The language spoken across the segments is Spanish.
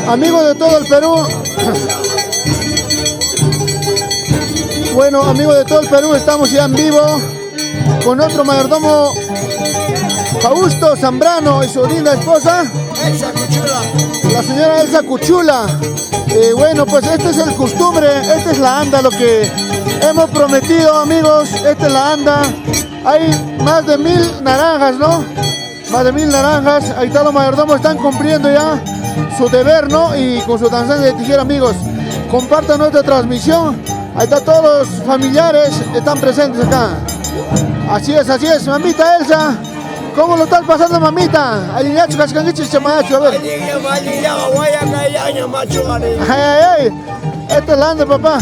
Amigos de todo el Perú. Bueno, amigos de todo el Perú, estamos ya en vivo con otro mayordomo, Fausto Zambrano, y su linda esposa, Elsa Cuchula. la señora Elsa Cuchula. Bueno, pues este es el costumbre, esta es la anda, lo que hemos prometido, amigos. Esta es la anda. Hay más de 1000 naranjas, ¿no? Más de 1000 naranjas. Ahí está, los mayordomos están cumpliendo ya su deber, ¿no? Y con su danzante de tijera, amigos, compartan nuestra transmisión. Ahí está, todos los familiares están presentes acá. Así es, mamita Elsa. ¿Cómo lo estás pasando, mamita? A ver. Ay. Esta es la anda, papá.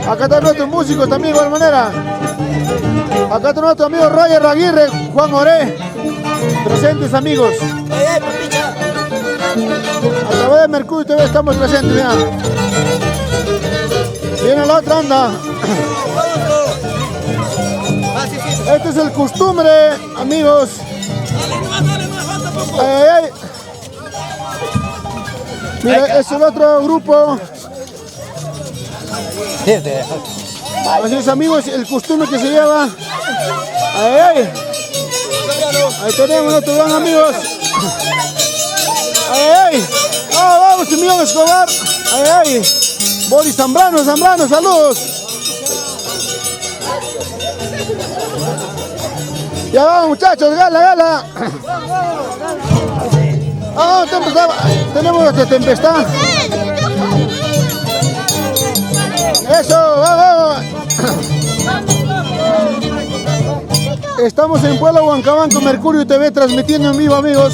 Acá están nuestros músicos también, de igual manera. Acá está nuestro amigo Roger Aguirre, Juan Oré. Presentes, amigos. A través de Mercurio TV estamos presentes, mira. Viene la otra anda. Este es el costumbre, amigos. Ay. Mira, es el otro grupo. Así es, amigos, el costumbre que se lleva. Ahí tenemos nuestros gran amigos. Vamos, Simeón Escobar. Boris Zambrano, saludos. Ya vamos, muchachos, gala. Tenemos esta tempestad. Eso, vamos. Estamos en Puebla Huancabán con Mercurio TV transmitiendo en vivo, amigos.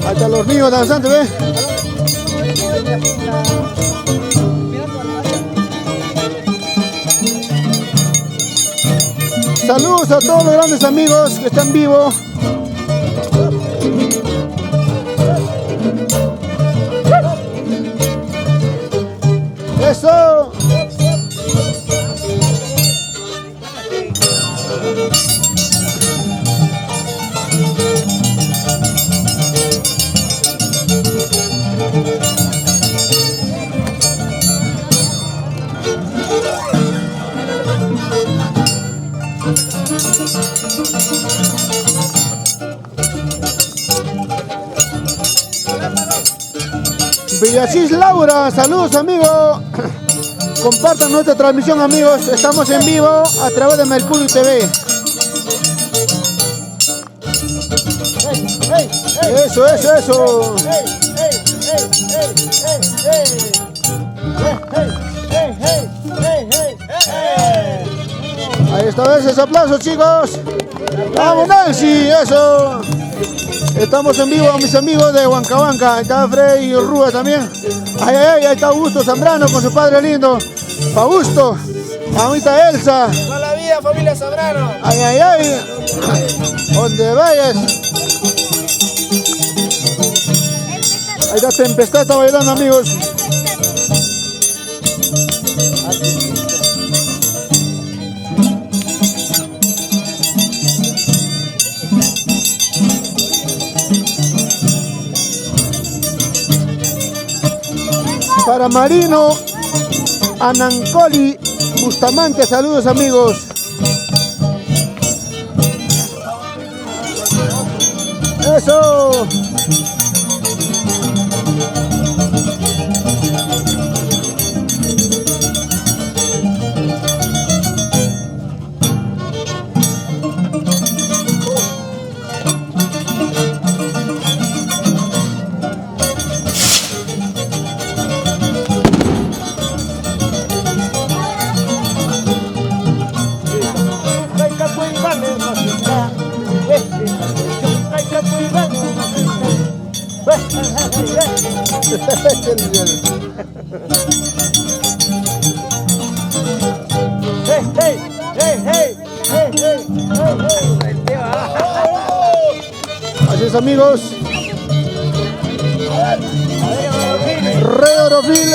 Ahí están los niños danzando, ¿ve? Saludos a todos los grandes amigos que están vivos. ¡Eso! Villachis Laura, saludos, amigo. Compartan nuestra transmisión, amigos. Estamos en vivo a través de Mercurio TV. Eso. Ahí está, ese aplauso, chicos. Vamos, Nancy, eso. Estamos en vivo, mis amigos de Huancabanca. Ahí está Frey y Rúa también. Ahí está Augusto Zambrano con su padre lindo, Fausto. Mamita Elsa. Toda la vida, familia Zambrano. Ay. Donde vayas. Ahí está Tempestad, está bailando, amigos. Para Marino, Anancoli, Bustamante, saludos, amigos. Eso. Así es, amigos. Rey Orofil.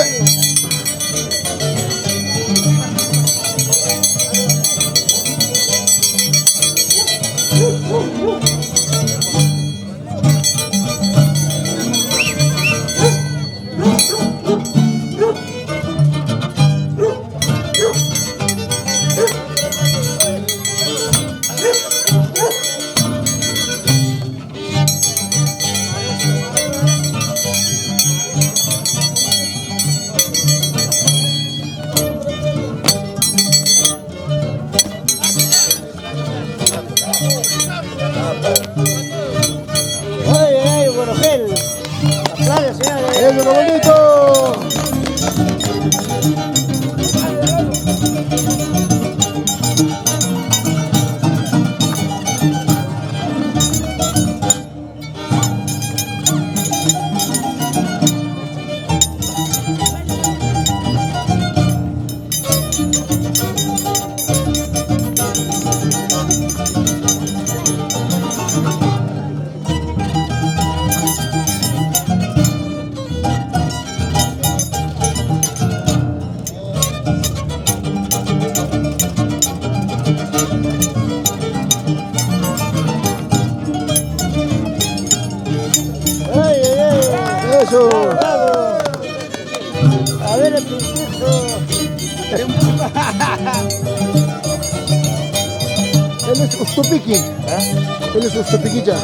Él es Ustupiqui. Él es Ustupiquicha.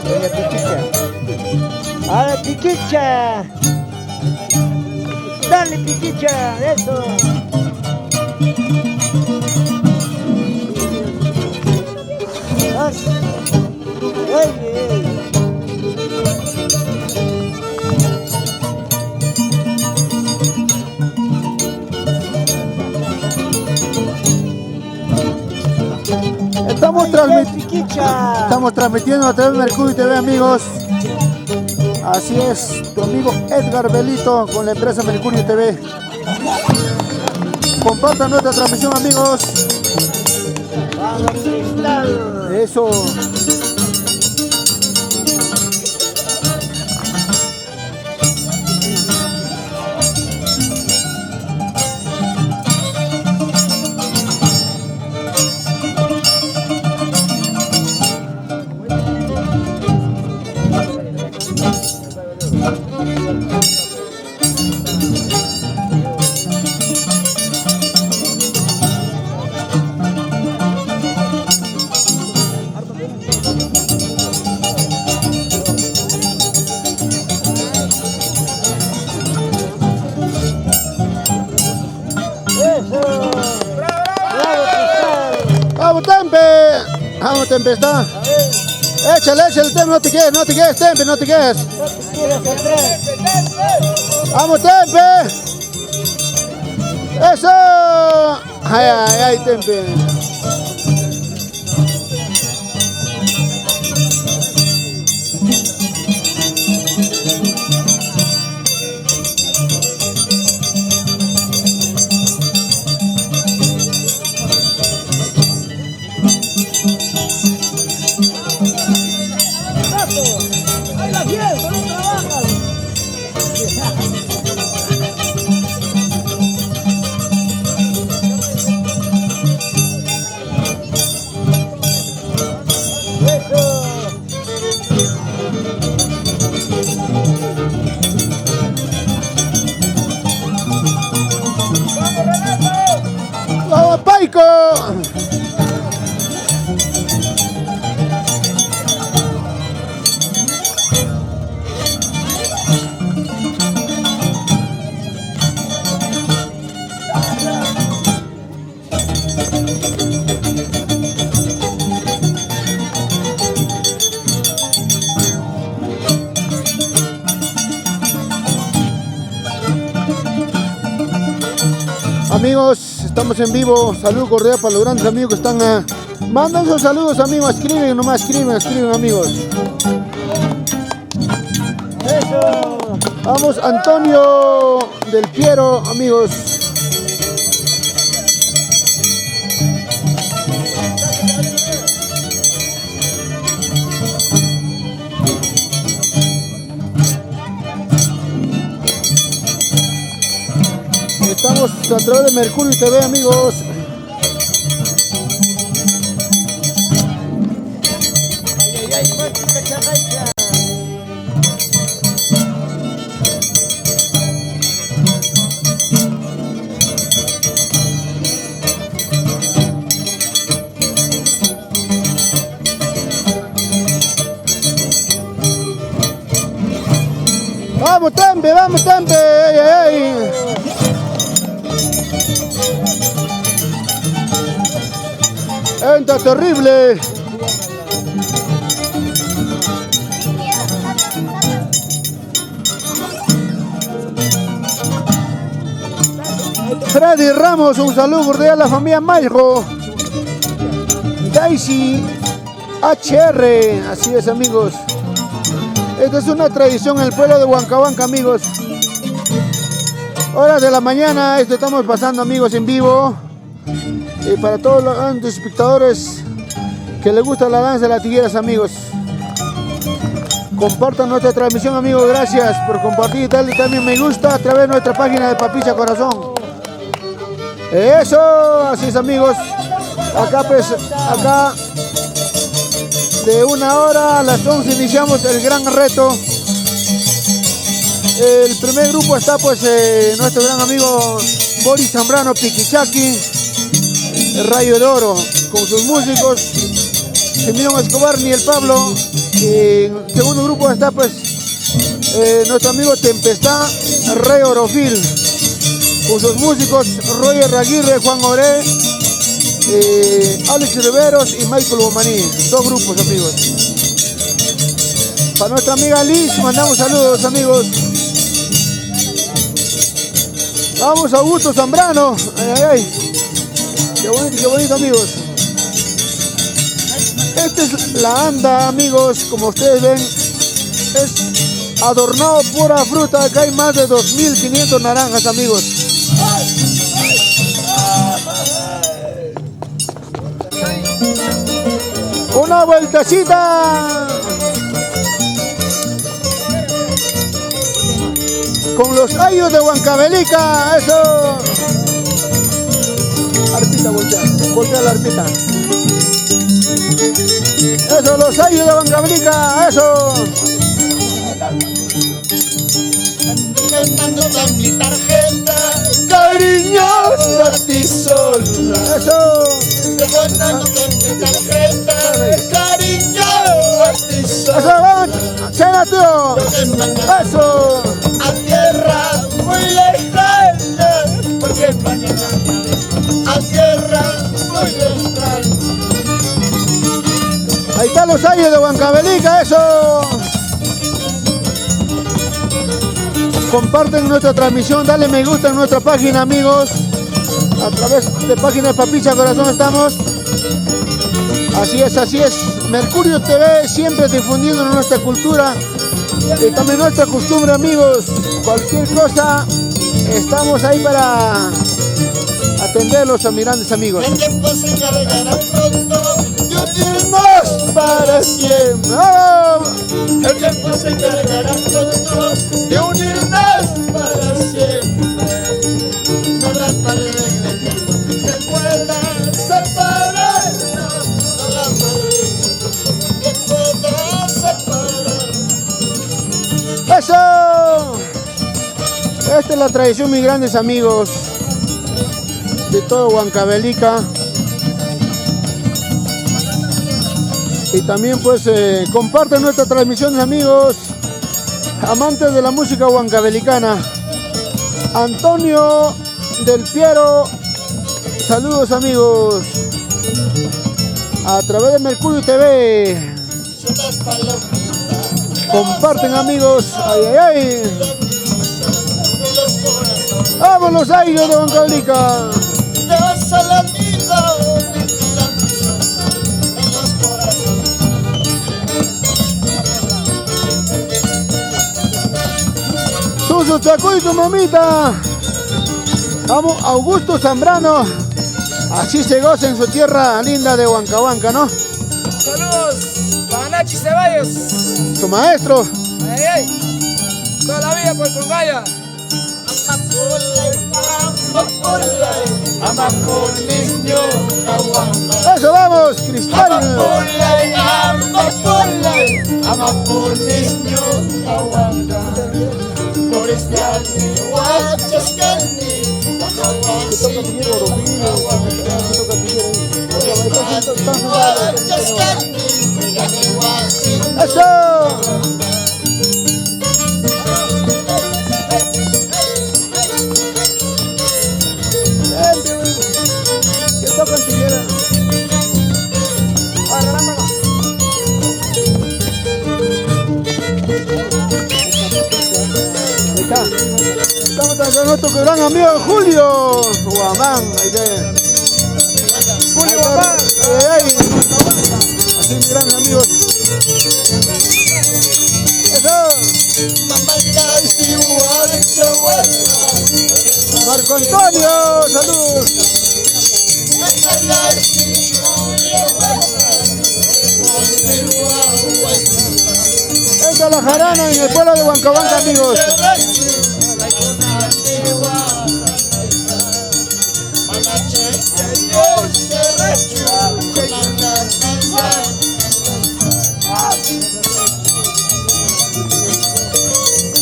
Doña Piquicha. ¡A la Piquicha! ¡Dale, Piquicha! ¡Eso! ¡Ay! Estamos transmitiendo a través de Mercurio TV, amigos. Así es, tu amigo Edgar Belito con la empresa Mercurio TV. Compartan nuestra transmisión, amigos. ¡Vamos, Cristal! Eso. ¡Vamos, Tempe! ¡Vamos, Tempe, está! Échale el Tempe, no te quedes, Tempe, no te quedes. ¡Vamos, Tempe! ¡Eso! ¡Ay, Tempe! ¡Vamos, Paico! Amigos, estamos en vivo. Salud cordial para los grandes amigos que están mandan sus saludos, amigos. Escriben nomás, escriben, amigos. ¡Eso! Vamos, Antonio del Piero, amigos. Estamos a través de Mercurio TV, amigos. Vamos, Tempe. ¡Ay! Entra terrible. Freddy Ramos, un saludo cordial a la familia Mayro. Daisy HR, así es, amigos. Esta es una tradición en el pueblo de Huancahuanca, amigos. Horas de la mañana, esto estamos pasando, amigos, en vivo. Y para todos los espectadores que les gusta la danza de las tigueras, amigos, compartan nuestra transmisión, amigos. Gracias por compartir y darle también me gusta a través de nuestra página de Papicha Corazón. Eso, así es, amigos. Acá pues, acá de 1 hora a las 11 iniciamos el gran reto. El primer grupo está pues nuestro gran amigo Boris Zambrano Piquichaki, el Rayo de Oro, con sus músicos, Simeón Escobar, ni el Pablo. Y en el segundo grupo está pues nuestro amigo Tempestad, Rey Orofil, con sus músicos Roger Aguirre, Juan Oré, Alex Riveros y Michael Bomaní. Dos grupos, amigos. Para nuestra amiga Liz mandamos saludos, amigos. Vamos a Augusto Zambrano. Ay, ay, ay. Qué bonito, amigos. Esta es la anda, amigos, como ustedes ven. Es adornado pura fruta. Acá hay más de 2.500 naranjas, amigos. Una vueltecita con los ayos de Huancavelica. Eso. Arpita, voltea la arpita. Eso, los ayos de Huancavelica. Eso. Gastándote mi tarjeta, cariñosa tizola. Eso. Gastándote mi tarjeta, cariñosa tizola. Eso, vamos. Cena, tío. Eso. A tierra muy lejana, porque mañana a tierra muy lejana. Ahí están los ayos de Huancavelica. Eso. Comparten nuestra transmisión, dale me gusta en nuestra página, amigos. A través de página de Papicha Corazón estamos. Así es, así es. Mercurio TV siempre difundiendo nuestra cultura y también nuestra costumbre, amigos. Cualquier cosa, estamos ahí para atenderlos a mis grandes amigos. El tiempo se encargará pronto de unirnos para siempre. ¡Vamos! El tiempo se encargará pronto de unirnos para siempre. No habrá paredes que puedan separarnos. No habrá paredes que puedan separarnos. ¡Eso! Esta es la tradición, mis grandes amigos, de todo Huancavelica. Y también pues comparten nuestra transmisión, amigos, amantes de la música huancavelicana. Antonio del Piero, saludos, amigos, a través de Mercurio TV. Comparten, amigos. Ay, ay, ay. ¡Vamos los aires de Huancavelica! Suso Chacuy, tu mamita. Vamos, Augusto Zambrano. Así se goza en su tierra linda de Huancahuanca, ¿no? Saludos para Nachi Ceballos. Su maestro. Ay, ay. Toda la vida por Congaya. Eso, vamos, Cristal. Por este año, Eso. Que tocan tijera. Ahí está. Estamos con nuestro gran amigo Julio Guamán. Ahí está. Julio Guamán. Así, mis grandes amigos. Marco Antonio, saludos. Esta es la jarana en el pueblo de Huancahuanca, amigos.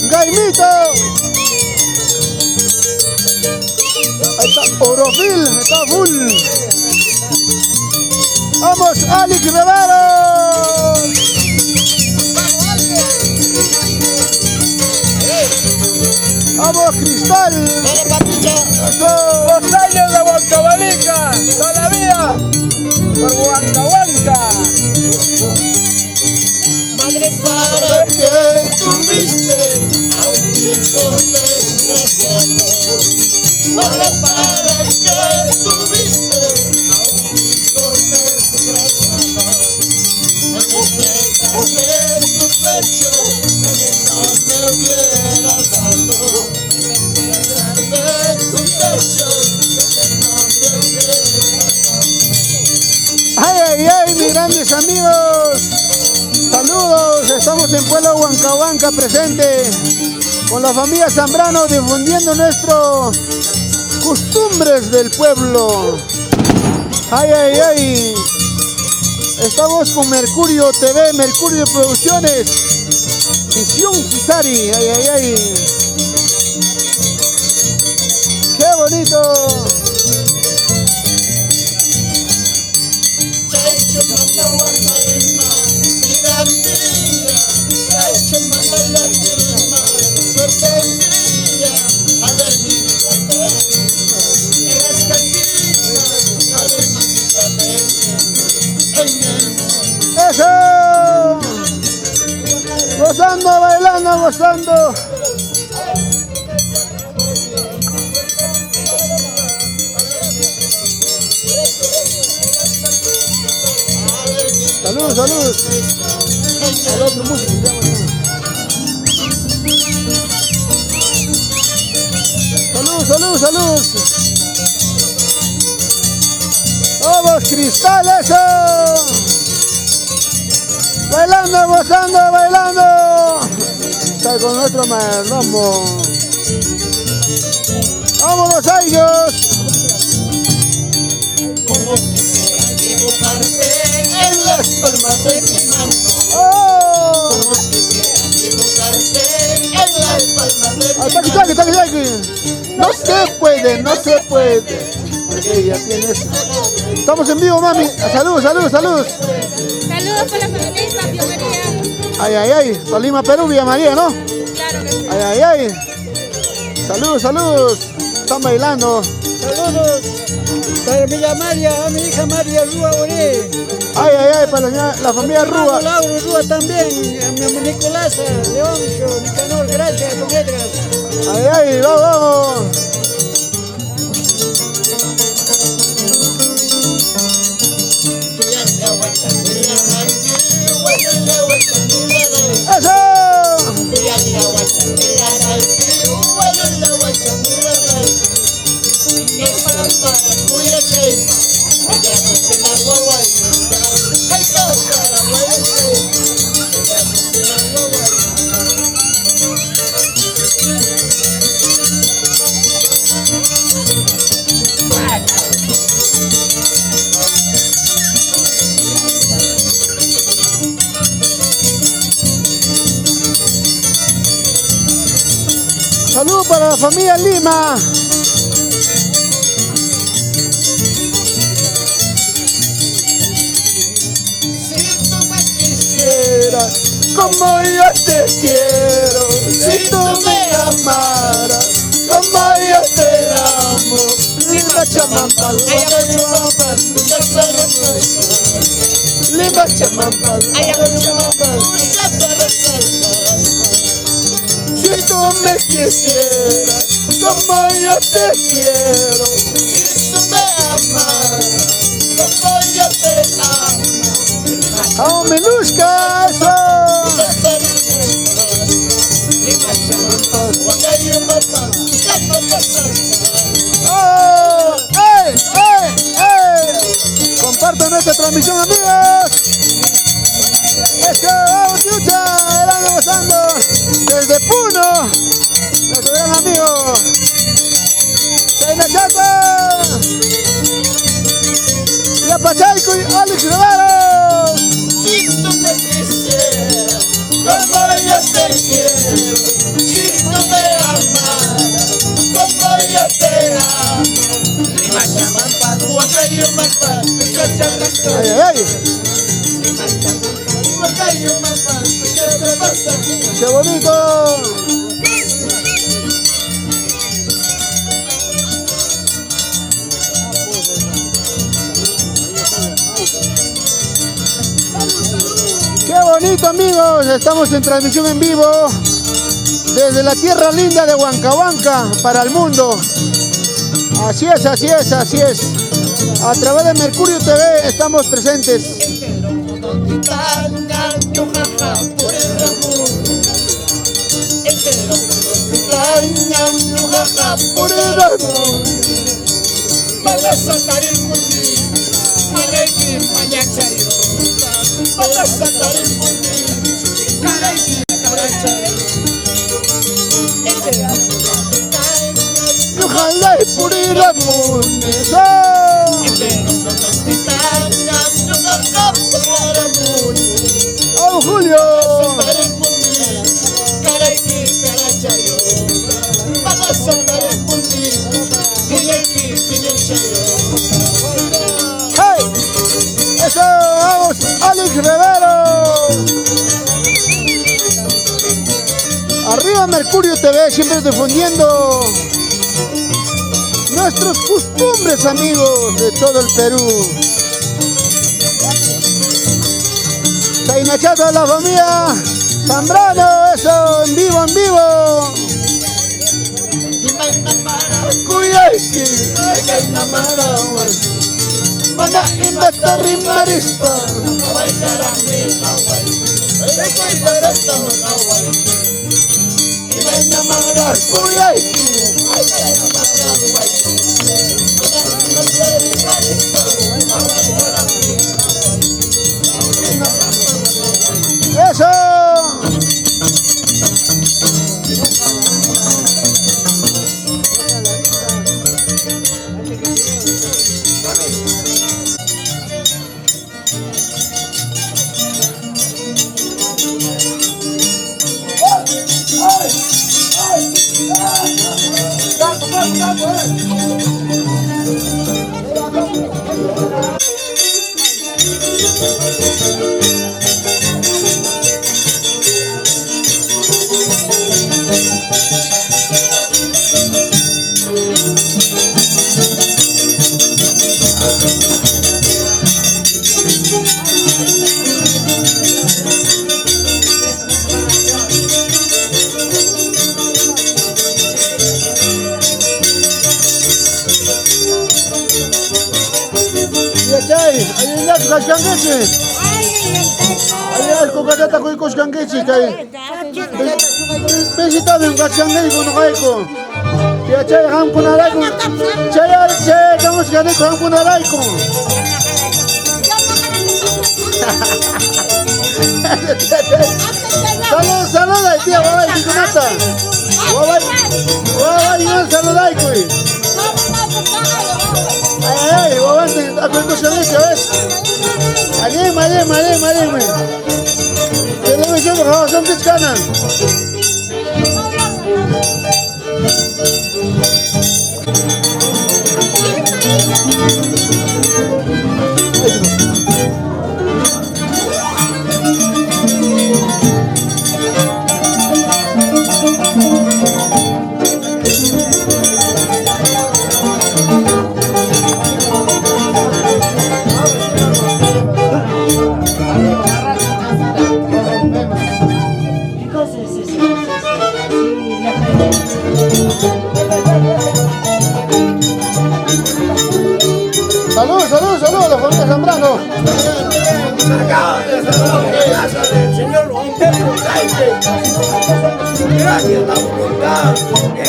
Gaimito. Ahí está Orofil, está full. Vamos, Alex Rivero. Vamos, Cristal. Los años de Huancavelica, todavía por Huancahuanca. Madre, ¿para qué tuviste a un hijo desgraciado? Madre, ¿para qué tuviste a un hijo desgraciado? En vez de tu pecho, no me hubiera dado. En vez de tu pecho, no me hubiera dado. Ay, ay, ay, mis grandes amigos. Saludos, estamos en Pueblo Huancahuanca presente con la familia Zambrano difundiendo nuestras costumbres del pueblo. Ay, ay, ay. Estamos con Mercurio TV, Mercurio Producciones, Visión Cisari. Ay, ay, ay. ¡Qué bonito! ¡Eso! Gozando, bailando, gozando. Salud, salud. Al otro músico. Salud, salud, salud. Vamos, Cristal, eso. Bailando, gozando, bailando. Está con nuestro mayordomo. Vámonos a ellos. Como quisiera dibujarte en las palmas de mi mano. ¡Oh! Como quisiera dibujarte en las palmas de mi mano. ¡Ataque, ataque! No se puede, no se puede. Porque ya tienes. Estamos en vivo, mami. Salud, salud, salud. Saludos por la familia Isabio María. Ay, ay, ay. Tolima, Perú, Villa María, ¿no? Claro que sí. Ay, ay, ay. Salud, salud. Están bailando. Saludos para Villa María, a mi hija María Rúa Boré. Ay, ay, ay, para la familia Rúa. Lauro Rúa también, a mi Nicolasa, Leoncio, Nicanor, gracias, don Edgar. Ay, ay, vamos, vamos. Salud para la familia Lima. Si tú me quisieras Como yo te quiero, si tú me amaras como yo te amo. Lima Chamampa, nunca se refresca. Lima Chamampa, Nunca se refresca. si tú me quisieras, como yo te quiero. Si tú me amaras, como yo te amo. ¡Vamos, Melusca! ¡Eso! Nunca se refresca. Lima Chamampa, Huancayumapa, nunca se ¡Oh! ¡Ey! ¡Ey! ¡Ey! Compartan nuestra transmisión, amigos. ¡Eso! ¡Vamos, Chucha! ¡Verán gozando! Desde Puno, nuestro gran amigo Chayna Chapa y Apachayco y Alex Rivero. Si tú me quisieras, como yo te quiero. Si tú me amaras, como yo te amo. Lima Chamampa, Huancayumapa, nunca se refresca. ¡Ay, ay, Yachay. ¡Qué bonito! ¡Qué bonito, amigos! Estamos en transmisión en vivo desde la tierra linda de Huancahuanca para el mundo. Así es, así es, así es. A través de Mercurio TV estamos presentes. Ojalá y pudiera ¡oh, Julio! ¡Hey! ¡Eso! ¡Vamos! ¡Alex Rivero! Arriba Mercurio TV, siempre difundiendo nuestros costumbres, amigos de todo el Perú. Chainachata, la familia Zambrano, eso, en vivo, en vivo. ¡Eso! Kushkangechi. Ayer kokatata kuy kushkangechi kay. Besita ben kushkangechi kuno kayko. Ya chay ham kunarayko. Chay kamus kane ham kunarayko. Salud ay tía, waway dikunata. Waway yon saludai kuy. Ay, wawante akoy kushkangechi ves. Alem. Televisión son piscana. Salud a la familia Zambrano. Señor Juan Pedro Taite, gracias a la voluntad que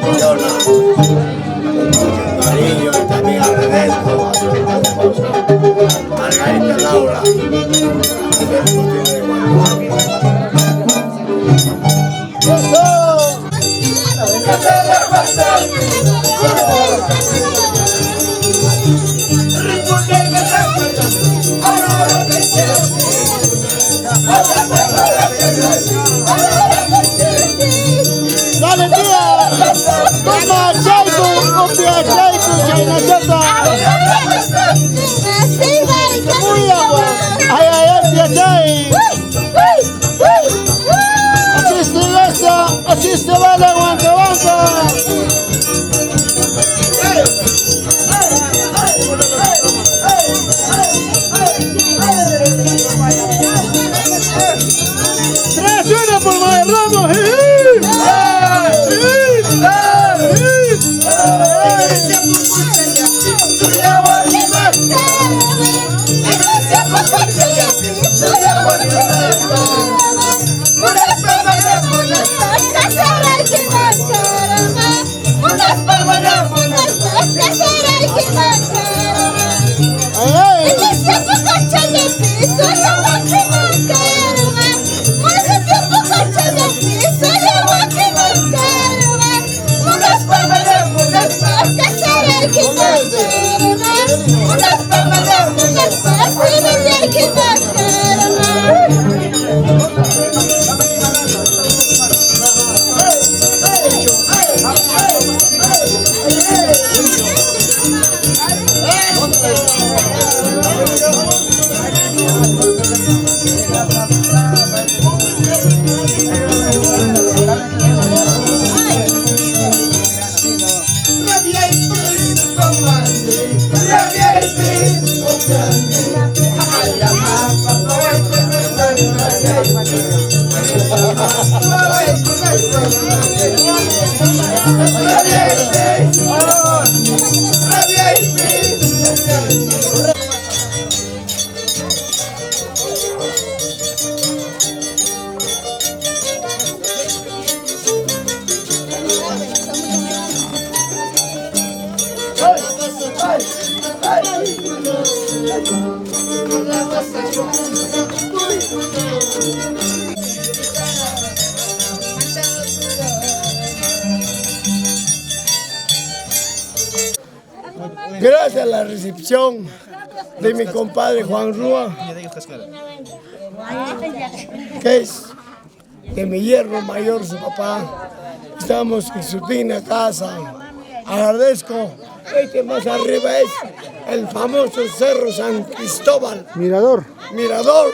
funciona con mucho cariño y también agradezco a su esposa Margarita Laura. Dale tía, toma chaico, copia chaico, chainachata. Gracias a la recepción de mi compadre Juan Rúa, que es de mi yerno mayor, su papá. Estamos en su digna casa. Agradezco. Este más arriba es el famoso Cerro San Cristóbal. Mirador. Mirador.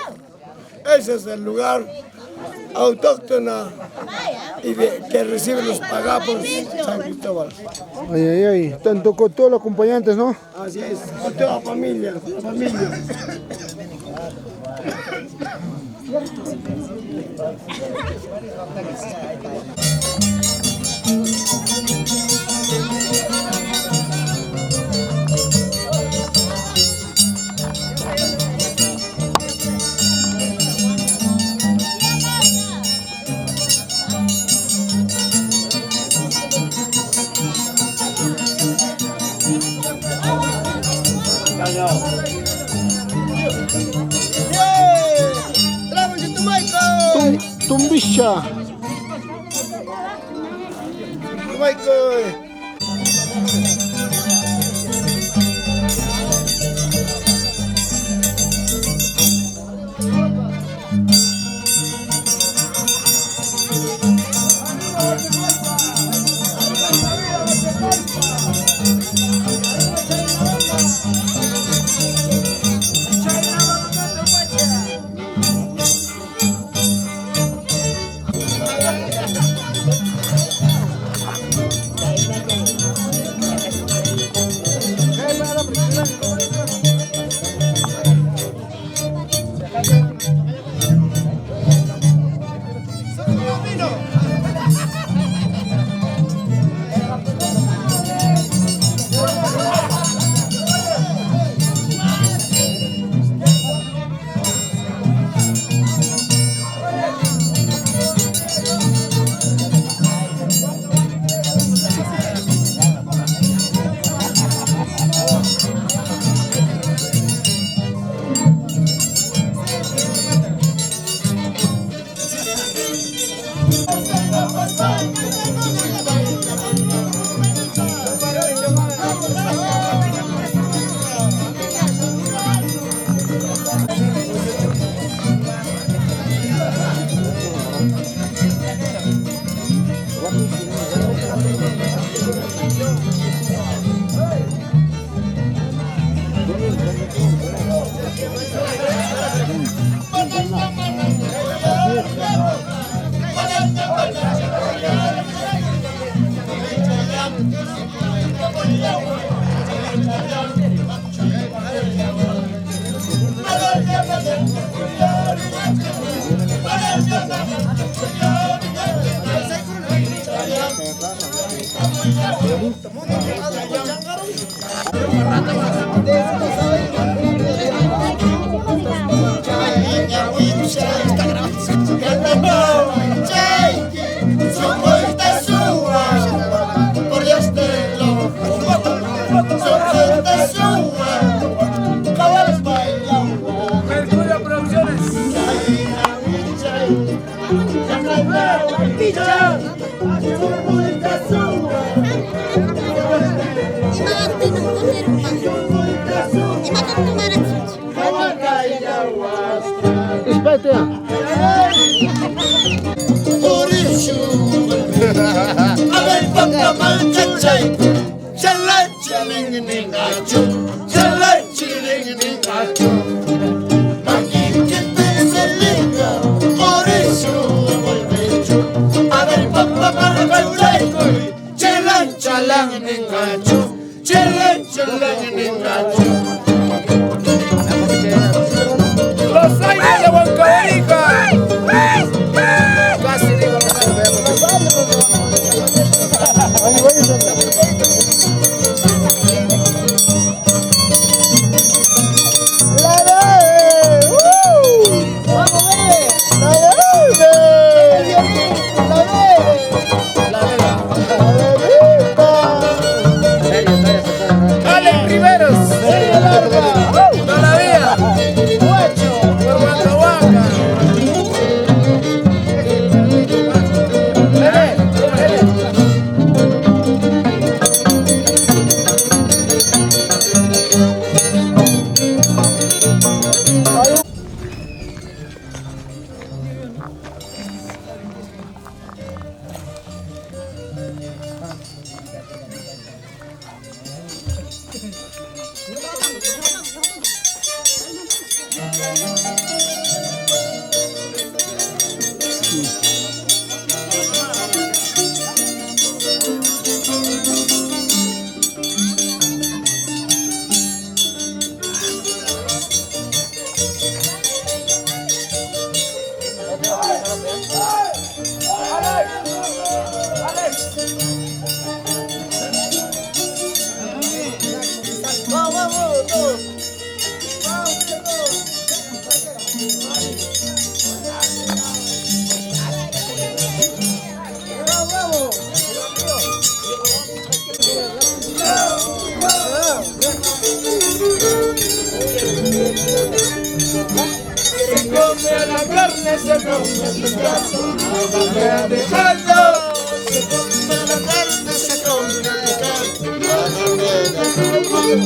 Ese es el lugar autóctono y que reciben los pagapos San Cristóbal. Ay, ay, ay. Tanto con todos los acompañantes, ¿no? Así es, con toda la familia, Tumbisha. Mercurio Producciones. Los aires de Huancavelica. Casi digo ¡La Se come la carne, se come el pescado, no me dejando. Se come la carne, se come el pescado, no me dejando.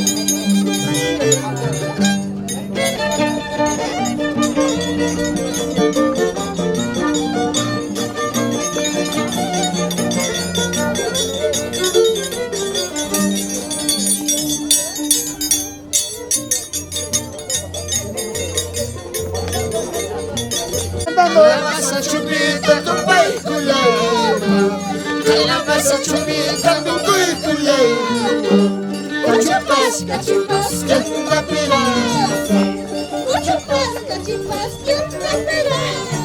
Masa chupita tu pai culera, la masa chupita tu pai culera. Cachupas, cachupas, que una pirata. Cachupas, cachupas, que una pirata.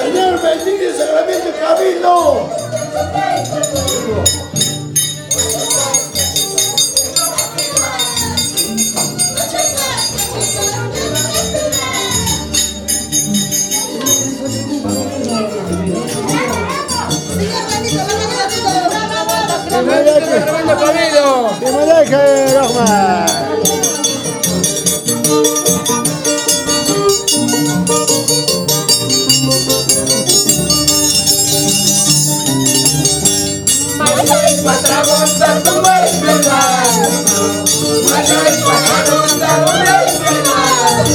Señor, bendiga el sacramento del cabildo. Que me deje, Rahman. Patragonda tu mai penal, Matai patragonda tu mai penal.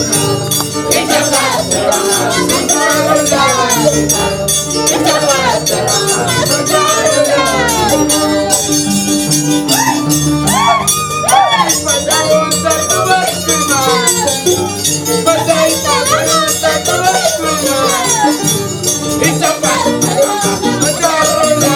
Ella pasa, patragonda, ella pasa, patragonda. Patragonda tu mai penal, Matai patragonda tu mai penal. Ella pasa, patragonda.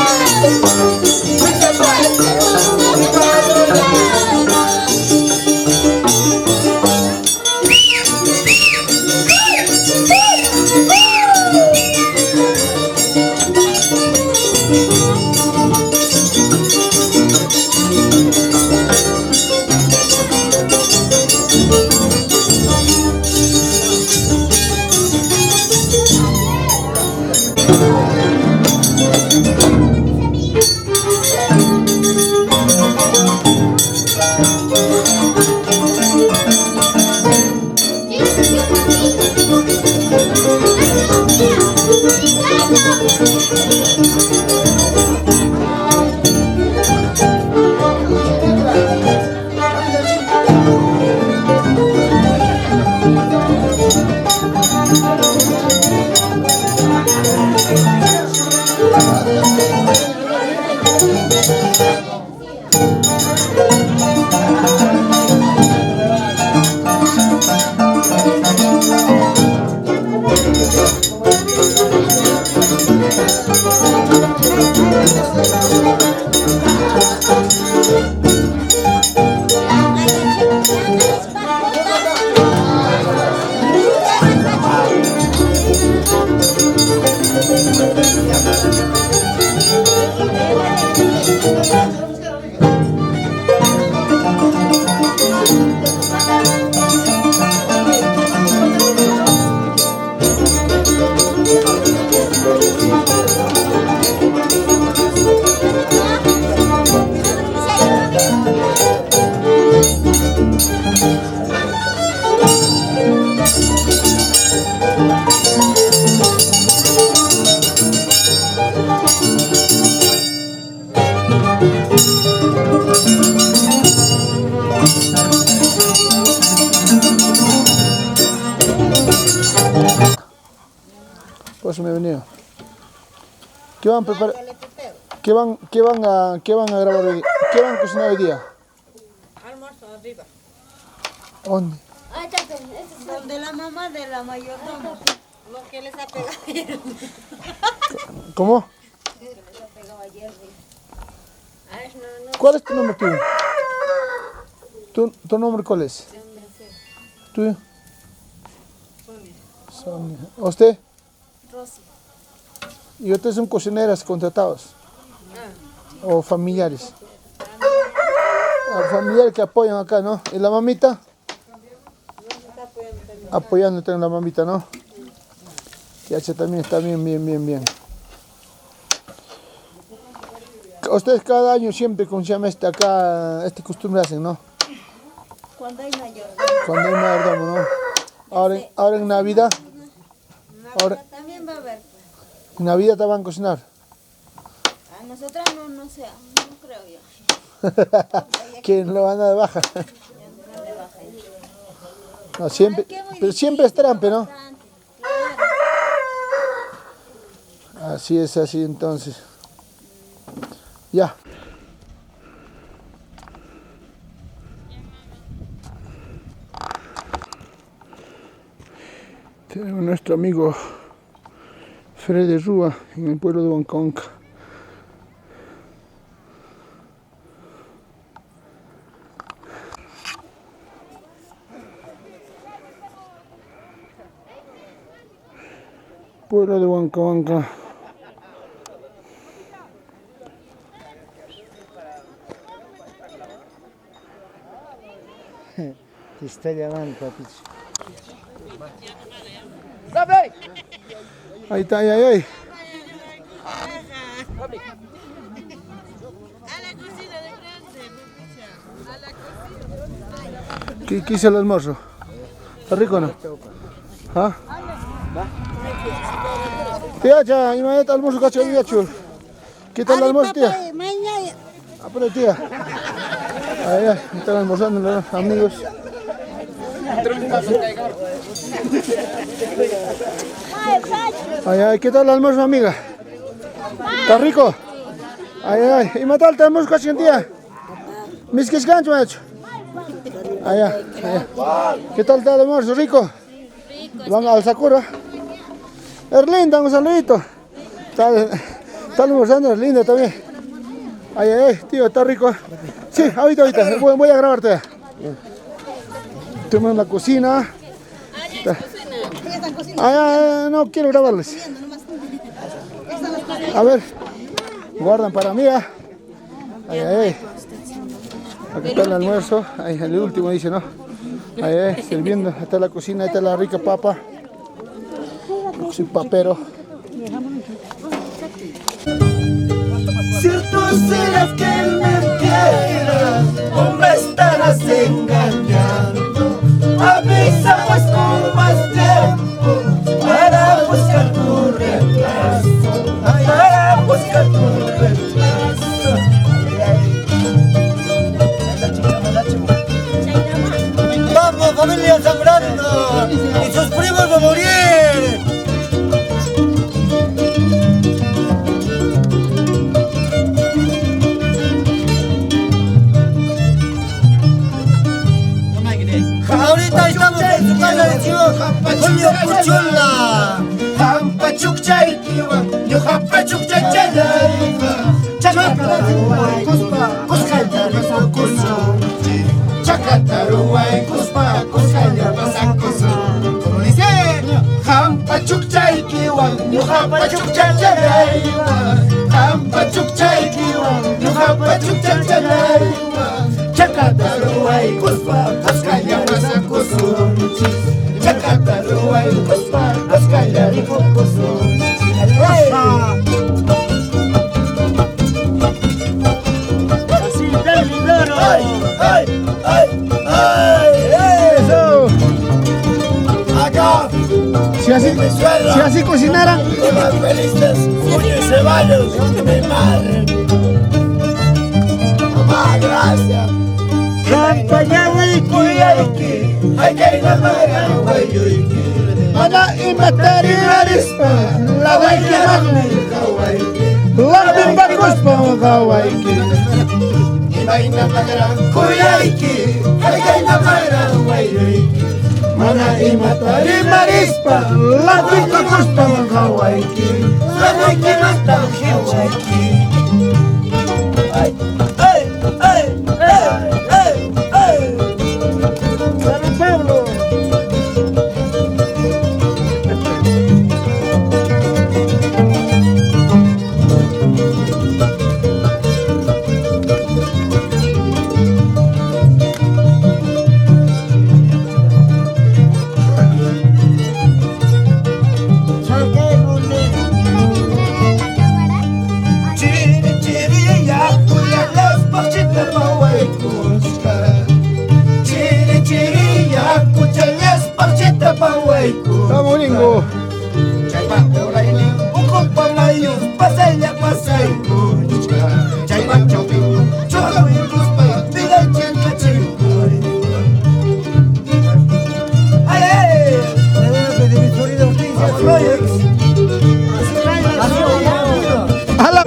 Por eso me he venido. ¿Qué van a preparar? ¿Qué van a grabar hoy? ¿Qué van a cocinar hoy día? Almuerzo arriba. ¿Dónde? Donde la mamá de la mayordomos. Lo que les ha pegado ayer. ¿Cómo? Les ha pegado ayer. ¿Cuál es tu nombre tuyo? ¿Tu nombre cuál es? ¿Tuyo? Sonia. ¿Usted? Rosy. ¿Y ustedes son cocineras contratados? ¿O familiares? Familiares que apoyan acá, ¿no? ¿Y la mamita? Apoyándote en la mamita, ¿no? Ya también está bien. Ustedes cada año siempre, ¿cómo se llama esta costumbre hacen, no? Cuando hay mayor. Cuando hay mayordomo, ¿no? Ahora en Navidad. Ahora, También va a haber. en Navidad te van a cocinar. A nosotras no sé, no creo yo. Que lo van a dar de baja. No, siempre, pero siempre es trampa, ¿no? Así es, así entonces. Ya. Tenemos nuestro amigo Freddy Rúa en el pueblo de Huancahuanca. Pueblo de Huancahuanca. Te está llamando, papito. Ahí está, ahí. ¿Qué hizo el almuerzo? ¿Está rico o no? ¿Ah? Tía, ya, imagínate almuerzo cacho de chul. ¿Qué tal el almuerzo, tía? Ah, pero tía. Ahí, están almorzando los amigos. Ay, ¿qué tal el almuerzo, amiga? ¿Está rico? Ay, ¿y matal el almuerzo cacho, tía? ¿Mis que gancho, macho? Ay, ¿qué tal está el almuerzo? ¿Rico? Van al Sakura. Erlinda, un saludito. Está almorzando Erlinda también. Ay, tío, está rico. Sí, ahorita. Voy a grabarte. Estamos en la cocina. Ay, no quiero grabarles. A ver, guardan para mí. Ay. Aquí está el almuerzo. Ahí, el último dice, ¿no? Ahí, sirviendo. Ahí está la cocina, ahí está la rica papa. Soy papero. Cierto serás que me quieras o me estarás engañando. Avisa pues con más tiempo para buscar tu reemplazo. Para buscar tu reemplazo. Vamos, familia Zambrano, y sus primos van a morir. Ahorita estamos en su casa de Chivo, Julio Puchula. Hampa chukchay kiwa, yo hampa chukchay chayaiva. Chacataruay kuspa, kuskaya basa kusunchi. Chacataruay kuspa, kuskaya basa kusunchi. Como dice, hampa chukchay kiwa, yo hampa chukchay chayaiva. Hampa chukchay kiwa, yo hampa chukchay chayaiva. Chacataruay kuspa, kuskaya basa kusunchi. Chacataruay kuspa, kuskaya basa kusunchi. ¡Ay! Eso. Acá, Si así cocinaran. que más felices, Muñoz Ceballos, que mi madre. Mamá, gracias. Hay que ir a Maga, mana imatari marispa la waiki la bimba kuspa kawaiki Ibaina magara kuyaiki Hagaina magara wairiki Mana imatari marispa la bimba kuspa kawaiki La waiki mata kawaiki San Pablo. Chiri chiri ya kuya las pachita pawaikunska Chiri chiri ya kuya las pachita pawaikunska Vamos, Lingo. Chaypa uraini uko pamayus pasaya pasaikunska Chaypa chaupi cholo iruspa vida chenka chinkoy Ay ay ¡Hala!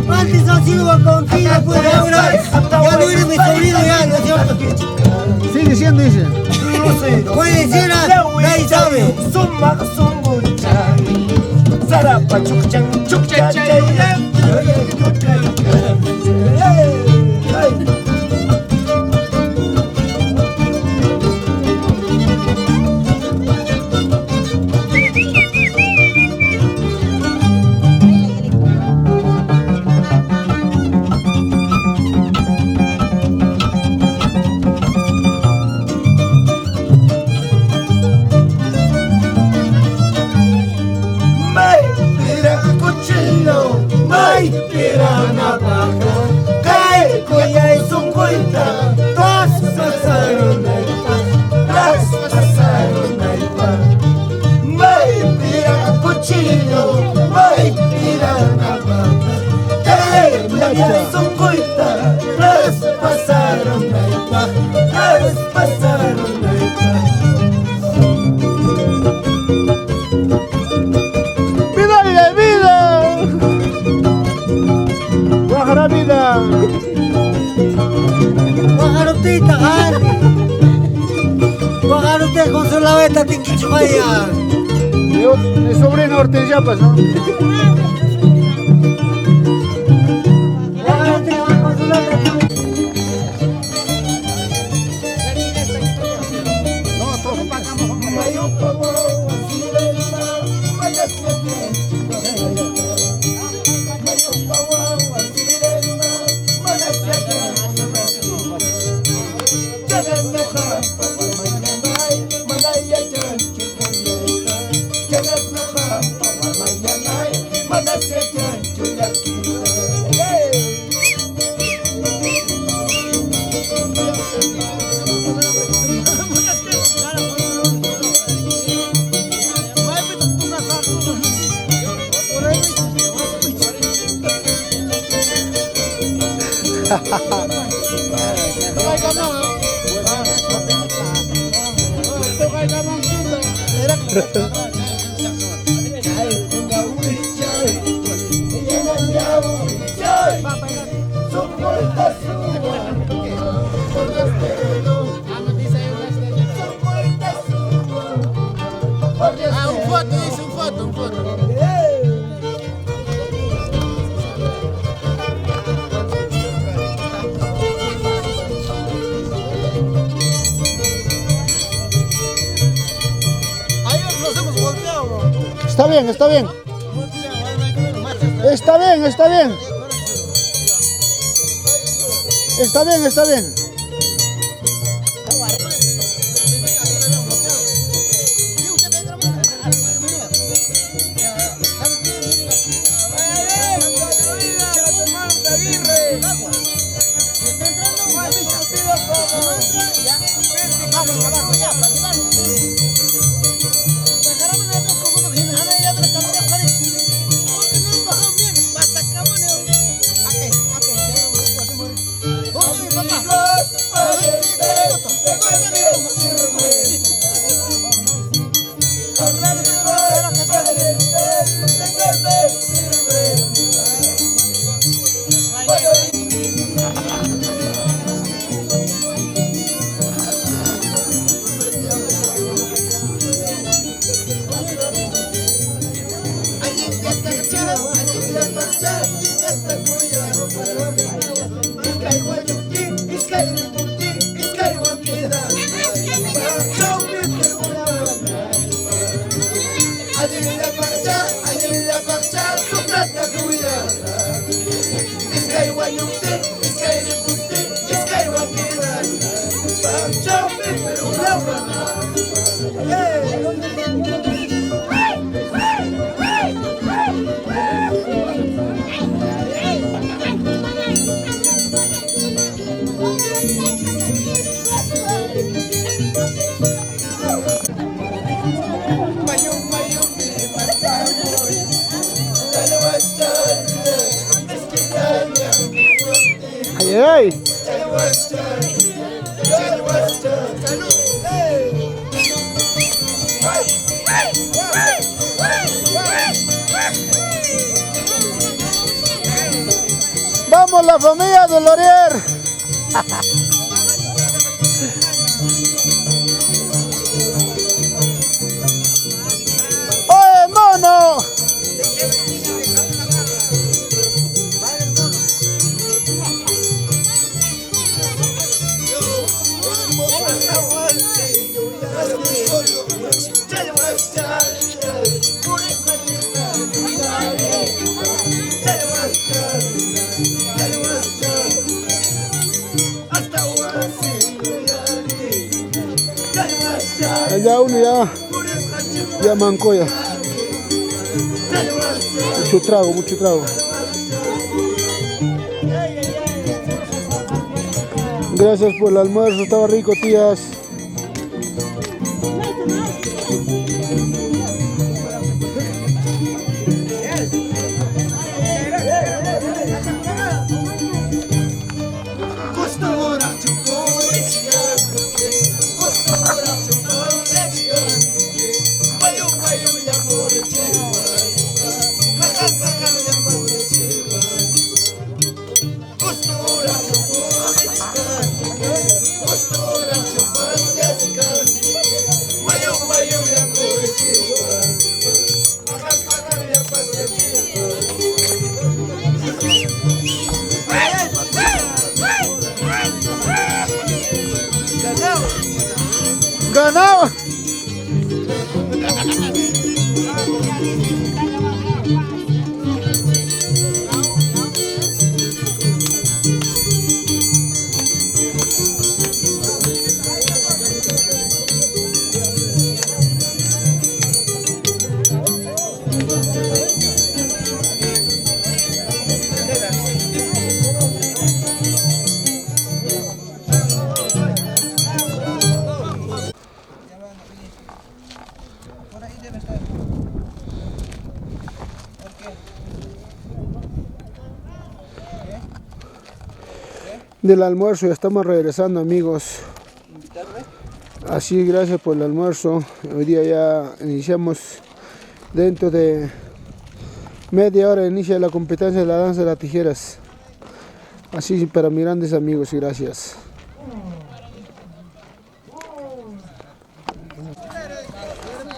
Antes ha sido con fila, pues ahora ya no eres mi sobrino, ya, ¿no es cierto? Sigue siendo, dice. Puede ser, nadie sabe. Summa sumbuchay Sarapa chukchan chukchay May tira cuchillo, may tira navaja, kay kuya isungkuita, traspasaron na iba. May tira cuchillo, may tira navaja, kay kuya isungkuita, traspasaron na iba. ¡Vida y de vida! ¡Guajara vida! Guajarotita, kan. Guajarote con su laveta, tinquichupaya. Mi sobrino Hortensia pasó. Guajarote con su laveta. Un foto. Está bien, está bien. Está bien, está bien. Está bien, está bien. por la familia de Lorier. ¡Oye, mono! Allá uno ya mancó ya. Mucho trago, mucho trago. Gracias por el almuerzo, estaba rico, tías. ¡Ganado! Del almuerzo ya estamos regresando, amigos. Así, gracias por el almuerzo. Hoy día ya iniciamos, dentro de media hora inicia la competencia de la danza de las tijeras. Así para mis grandes amigos, y gracias.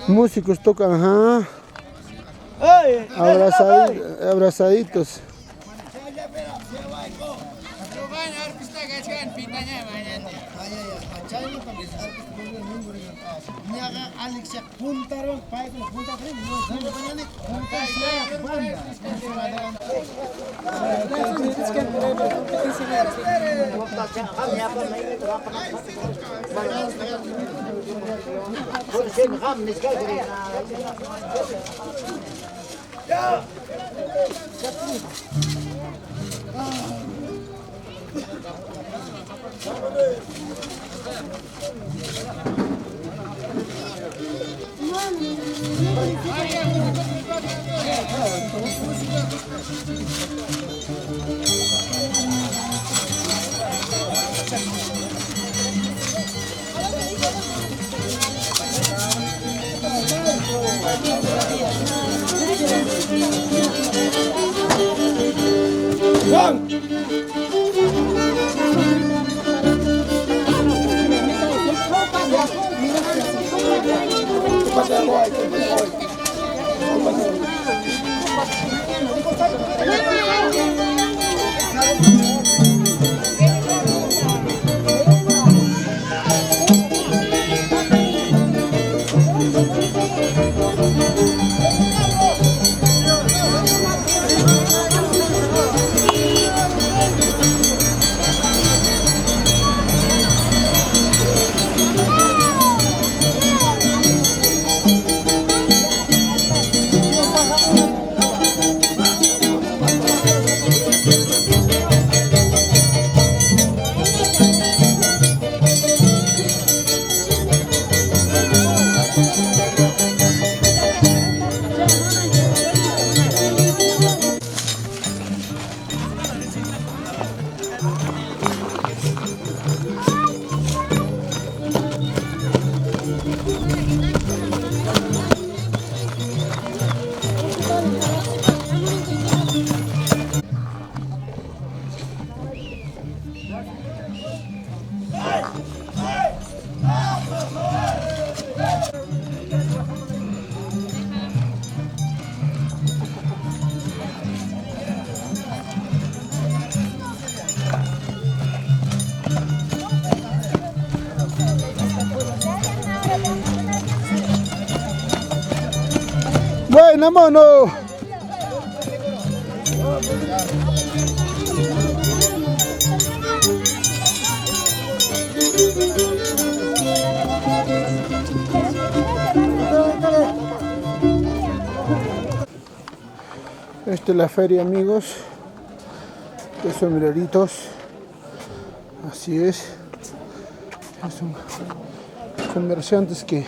Músicos tocan, ajá. Abrazaditos. Juan. Buena mono. Esta es la feria, amigos, de sombreritos. Así es. Son comerciantes que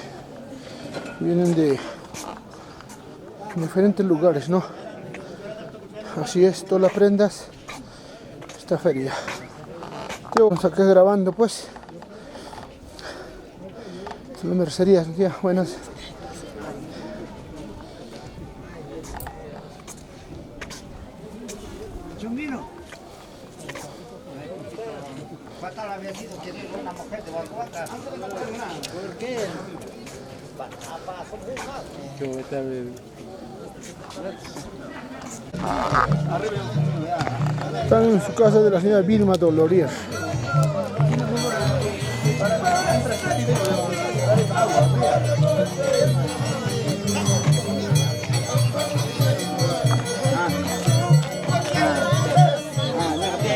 vienen de diferentes lugares, ¿no? Así es, todas las prendas. Esta feria. Vamos acá grabando, pues. Son las mercerías, ya, buenas. Chumbino. ¿Cuál tal había sido querer una mujer de Guacuaca? ¿Por qué? Están en su casa de la señora Vilma Dolorier.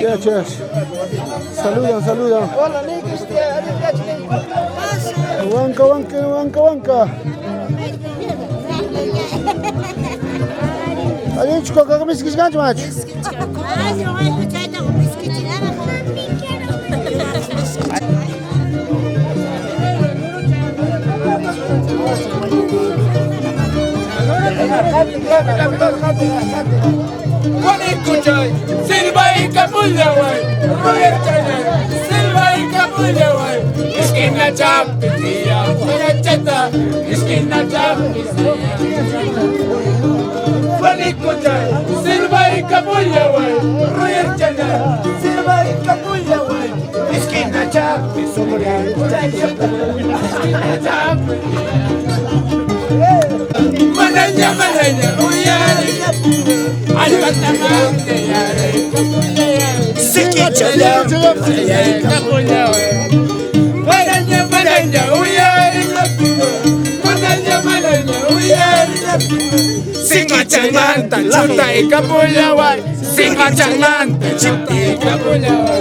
Ya, chas. Saludan. Hola, Wanka. Allí, chico, ¿qué me escuchas, gancho, macho? Silva y Capulla, güey. Roger Chana, Silva y Capulla, güey. Esquina Chapitía, fuera chata. Esquina Chapitía. Silva y Capulla, güey. Roger Chana, Silva y Capulla, güey. Esquina Chapitía, esquina Chapitía. Manaña, uyari. Albatamante, yare. Siquichaya, Capulla, Manaña, uyari. Manaña, uyari. Siquichanganta, chuta y Capulla, guay. Siquichanganta, chuta y Capulla, guay.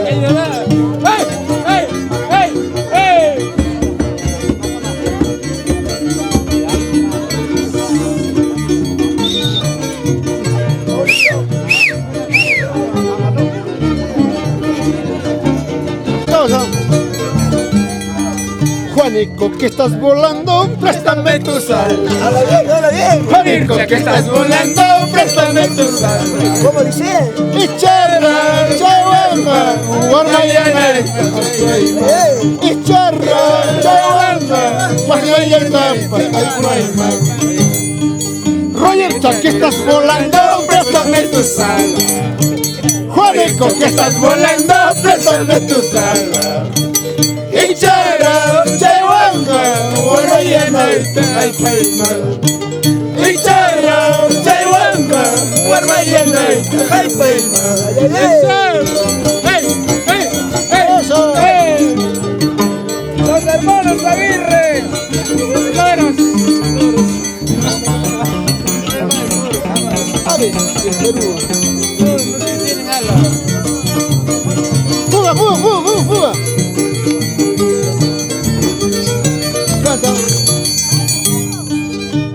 Juanico, que estás volando, préstame tu sal. Habla bien. Juanico, que estás volando, préstame tu sal. ¿Cómo dice? Icharra, chahuama, guarmayana. Icharra, chahuama, guarmayana. Roger, que estás volando, préstame tu sal. Juanico, que estás volando, préstame tu sal. Ichara, Chaiwanga, Warmayana, Haipaima. Ichara, Chaiwanga, Warmayana, Haipaima. ¡Hey! ¡Los hermanos Aguirre! ¡Loros! Aves de Perú. No sé si tienen algo. Fuga.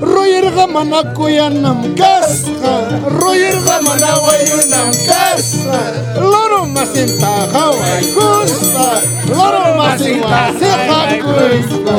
Roger gamana kuyanam kasa, Roger gamana wayunam kasa. Loro masinta hawai kusta, loro masinta seha kusta.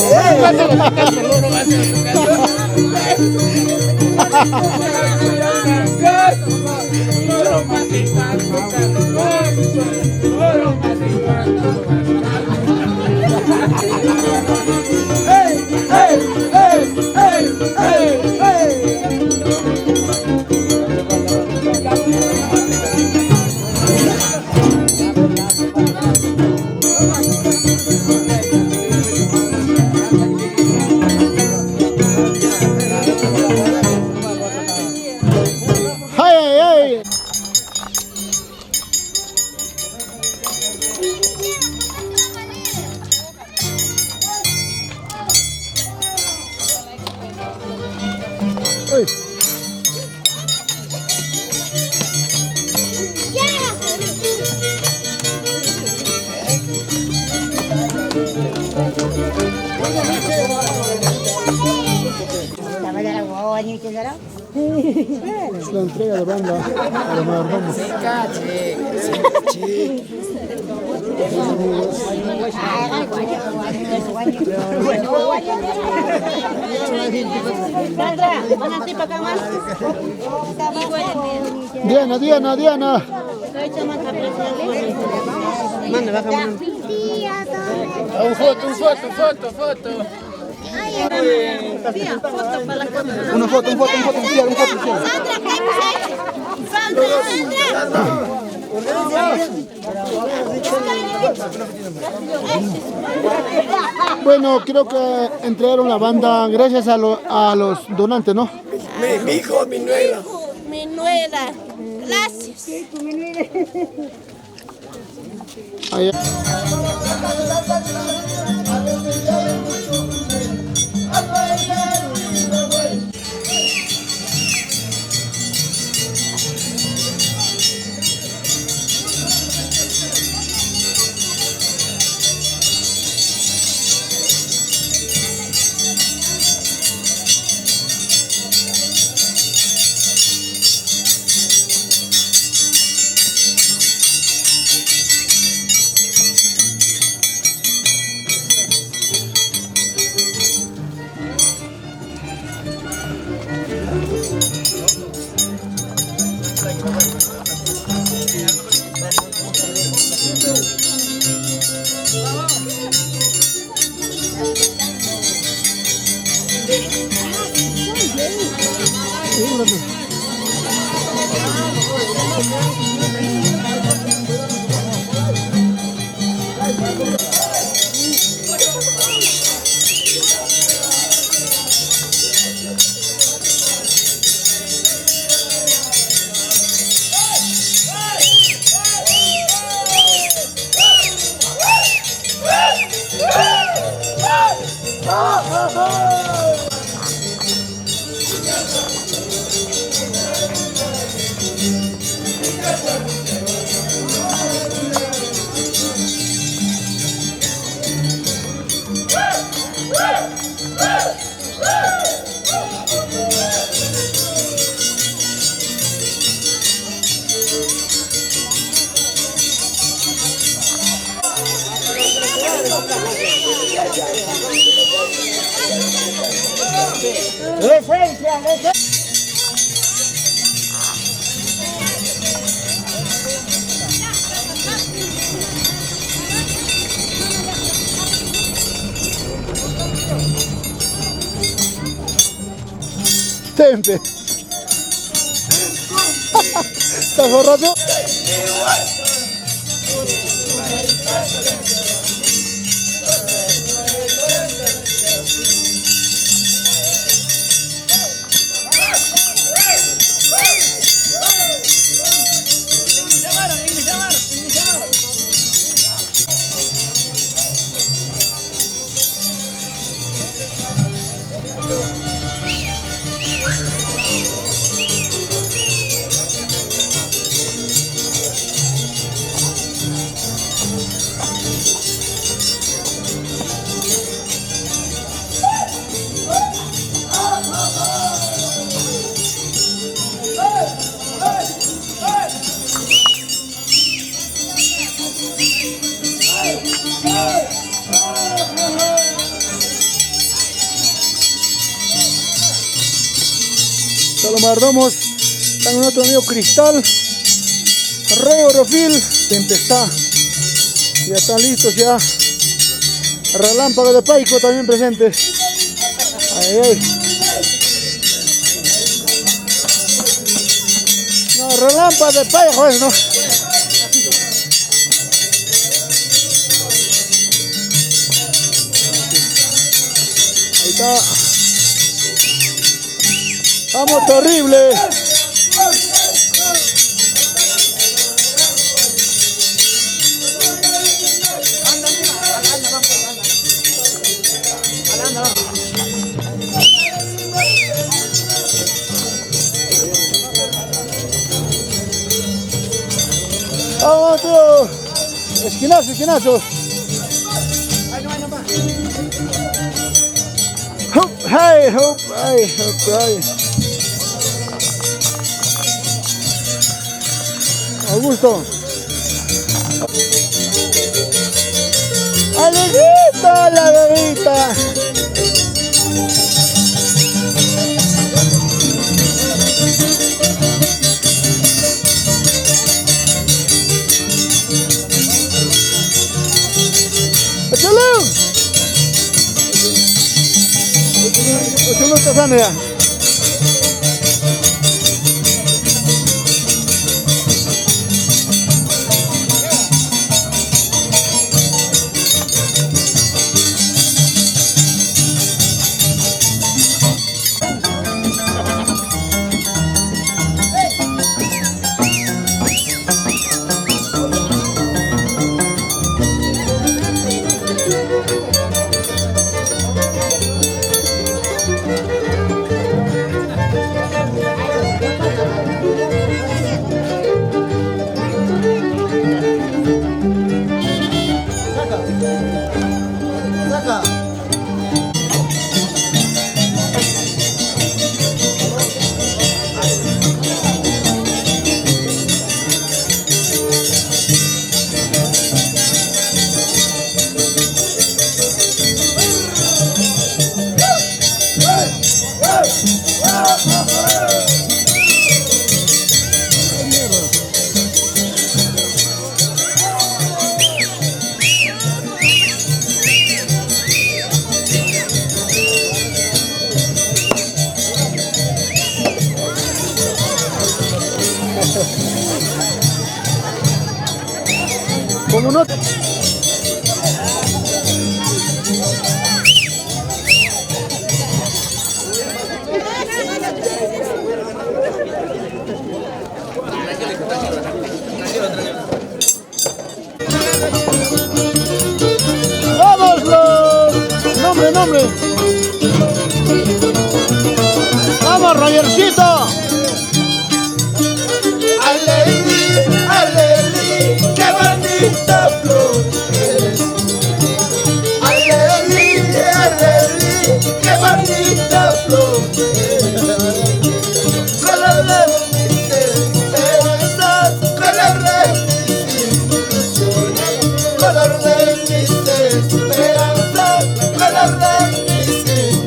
Es la entrega de banda a los mayordomos. Diana. Un foto. Una foto, Bueno, creo que entregaron la banda gracias a los donantes, ¿no? Mi hijo, mi nuera. Mi nuera. Gracias. Allá. Tempe. ¿Estás borracho? Los mayordomos están con otro amigo Cristal, Rey Orofil, Tempestad. Ya están listos ya. Relámpago de Paico también presente. Ay. No, relámpago de Paico es, ¿no? Ahí está. ¡Vamos, terrible! ¡Vamos, tío! Esquinazo. Hup, hey, hup, hey, hup, hey. Augusto. ¡Alegrita, la bebita! ¡Échale! ¡Échale, Tazana ya! ¿Cómo no? ¡Vamos! ¡Nombre, nombre! ¡Vamos, Rogercito! Aleli, aleli, qué bonita flor eres. Aleli, aleli, qué bonita flor eres. Color de mis esperanzas, color de mis ilusiones, color de mis esperanzas, color de mis ilusiones.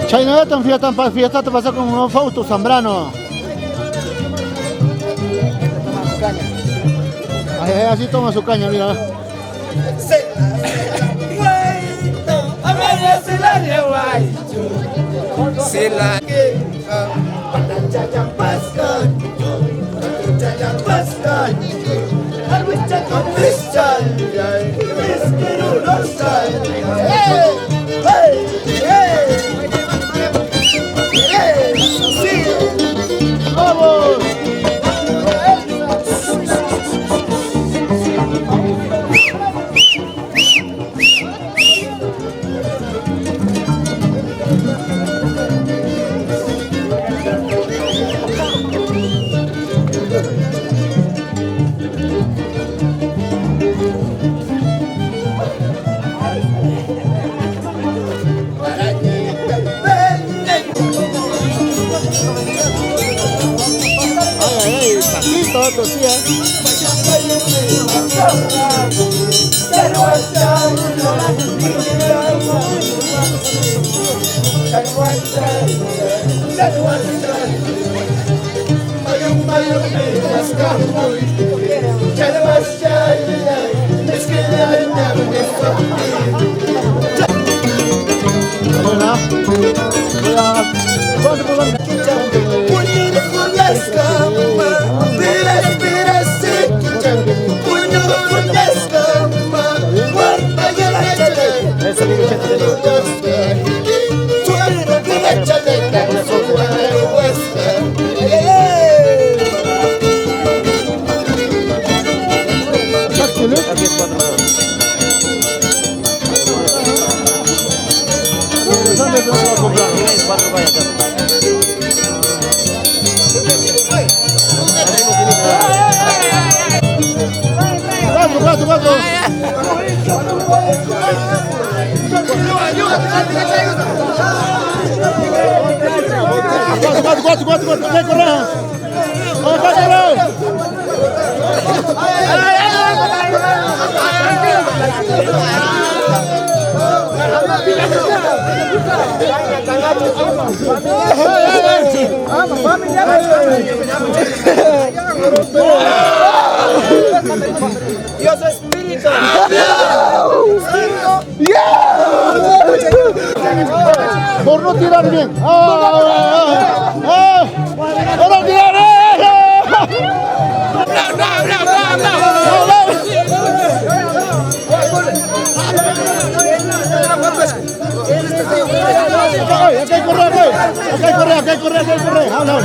Chayna tan fiesta te pasa como un Fausto Zambrano. Así toma su caña, mira. Se la ¡Vamos! Ay, pasito, tosía. Mayung-mayung ay mas kahoy, kalawas siya Dios Espíritu. Por no tirar bien. ¡Por no tirar! Acá hay correa. Habla.